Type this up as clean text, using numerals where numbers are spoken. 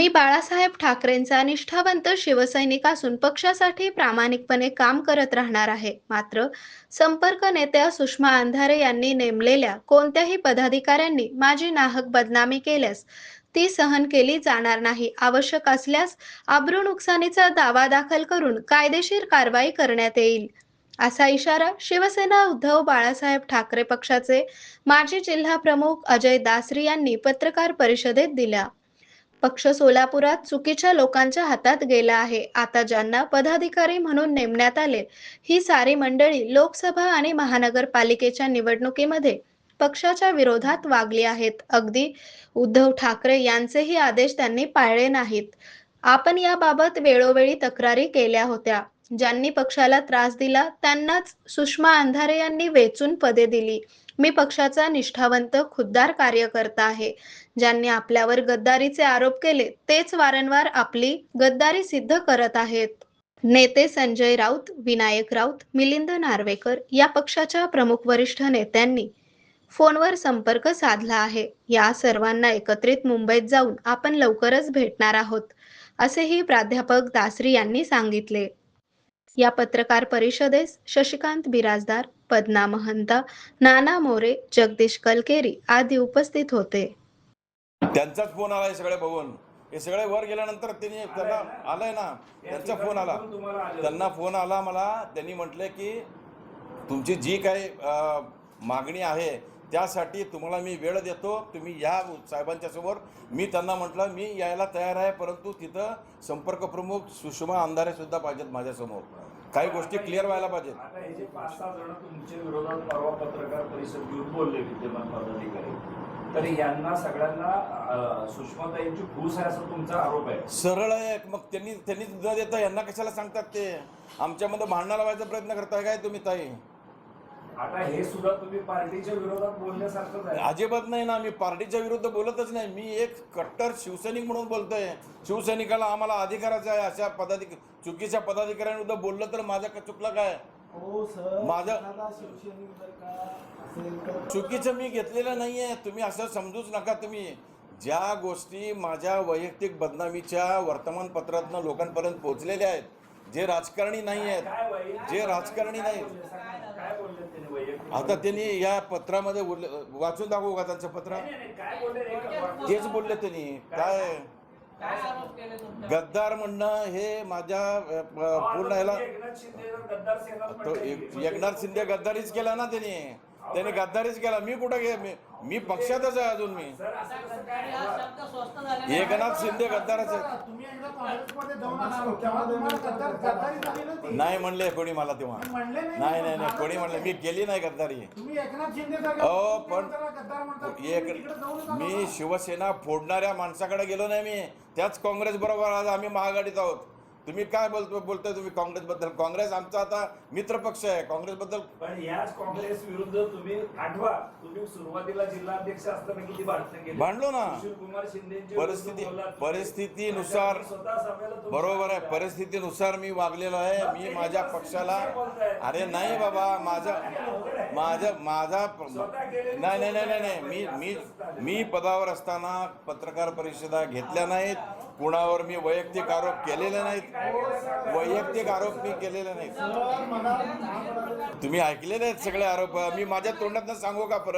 मी बाळासाहेब ठाकरेंचा निष्ठावंत शिवसैनिक असून पक्षासाठी प्रामाणिकपणे काम करत राहणार आहे. मात्र संपर्क नेत्या सुषमा अंधारे यांनी नेमलेल्या कोणत्याही पदाधिकाऱ्यांनी माझी नाहक बदनामी केल्यास ती सहन केली जाणार नाही. आवश्यक असल्यास अब्रू नुकसानीचा दावा दाखल करून कायदेशीर कारवाई करण्यात येईल. असा इशारा शिवसेना उद्धव बाळासाहेब ठाकरे पक्षाचे माजी जिल्हा प्रमुख अजय दासरी यांनी पत्रकार परिषदेत दिला. पक्ष सोलापुरात चुकीच्या लोकांच्या हातात गेला आहे. आता ज्यांना पदाधिकारी म्हणून नेमण्यात आले, ही सारी मंडळी लोकसभा आणि महानगरपालिकेच्या निवडणुकीमध्ये पक्षाच्या विरोधात वागली आहेत. अगदी उद्धव ठाकरे यांचेही आदेश त्यांनी पाळले नाहीत. आपण याबाबत वेळोवेळी तक्रारी केल्या होत्या. ज्यांनी पक्षाला त्रास दिला त्यांनाच सुषमा अंधारे यांनी वेचून पदे दिली. मी पक्षाचा निष्ठावंत खुद्दार कार्यकर्ता आहे. ज्यांनी आपल्यावर गद्दारीचे आरोप केले तेच वारंवार आपली गद्दारी सिद्ध करत आहेत. नेते संजय राऊत, विनायक राऊत, मिलिंद नार्वेकर या पक्षाच्या प्रमुख वरिष्ठ नेत्यांनी फोनवर संपर्क साधला आहे. या सर्वांना एकत्रित मुंबईत जाऊन आपण लवकरच भेटणार आहोत, असेही प्राध्यापक दासरी यांनी सांगितले. या पत्रकार परिषदेस शशिकांत बिराजदार, पद्मा महंता, नाना मोरे, जगदीश कलकेरी आदी उपस्थित होते. त्यांचाच फोन आला हे सगळे बघून. हे सगळे वर गेल्यानंतर त्यांना आलाय ना, त्यांचा फोन आला, त्यांना फोन आला मला. त्यांनी म्हटले की तुमची जी काही मागणी आहे त्यासाठी तुम्हाला मी वेळ देतो, तुम्ही या साहेबांच्या समोर. मी त्यांना म्हटलं मी यायला तयार आहे, परंतु तिथं संपर्क प्रमुख सुषमा अंधारे सुद्धा पाहिजेत माझ्यासमोर. काही गोष्टी क्लिअर व्हायला पाहिजेत. आता हे जे 5-6 जण तुमच्या विरोधात परवा पत्रकार परिषद घेऊन बोलले विद्यमान पदाधिकारी, तर यांना सगळ्यांना सुषमाताईंची फूस आहे असं तुमचा आरोप आहे. सरळ आहे. मग त्यांनी न देता यांना कशाला सांगतात? ते आमच्यामध्ये भांडणं लावायचा प्रयत्न करताय काय तुम्ही ताई? आता हे सुद्धा तुम्ही पार्टीच्या विरोधात बोलण्यासारखंच आहे. अजिबात नाही ना, मी पार्टीच्या विरुद्ध बोलतच नाही. मी एक कट्टर शिवसैनिक म्हणून बोलतोय. शिवसैनिकाला आम्हाला अधिकाराचा आहे. अशा चुकीच्या पदाधिकाऱ्यांविरुद्ध बोललं तर माझं चुकलं काय? माझं चुकीचं मी घेतलेलं नाहीये. तुम्ही असं समजूच नका. तुम्ही ज्या गोष्टी माझ्या वैयक्तिक बदनामीच्या वर्तमानपत्रातनं लोकांपर्यंत पोहोचलेल्या आहेत, जे राजकारणी नाही आहेत, जे राजकारणी नाहीत. आता त्यांनी या पत्रामध्ये वाचून दाखवू का त्यांचं पत्र? तेच बोलले त्यांनी. काय गद्दार म्हणणं हे माझ्या पूर्ण ह्याला एकनाथ शिंदे गद्दारीच केला ना त्यांनी गद्दारीच केला. मी कुठं मी पक्षातच आहे अजून. मी एकनाथ शिंदे गद्दारच आहे नाही म्हणले कोणी मला तेव्हा. नाही कोणी म्हणले. मी केली नाही गद्दारी. हो, पण मी शिवसेना फोडणाऱ्या माणसाकडे गेलो नाही. मी त्याच काँग्रेस बरोबर आज आम्ही महाआघाडीत आहोत. तुम्ही काय बोलताय तुम्ही काँग्रेस बद्दल? काँग्रेस आमचा आता मित्र पक्ष आहे. काँग्रेस बद्दल पण याच काँग्रेस विरुद्ध तुम्ही आठवा, तुम्ही सुरुवातीला जिल्हाध्यक्ष असताना किती भांडण केली? भांडलो ना. कुमार शिंदेची परिस्थितीनुसार. बरोबर आहे, परिस्थितीनुसार मी वागलेलो आहे. मी माझ्या पक्षाला अरे नाही बाबा, माझा नाही. मी पदावर असताना पत्रकार परिषदा घेतल्या नाहीत. कुणावर मी वैयक्तिक आरोप केलेले नाहीत. वैयक्तिक आरोप मी केलेले नाहीत. तुम्ही ऐकलेले आहेत सगळे आरोप. मी माझ्या तोंडातनं सांगू का परत?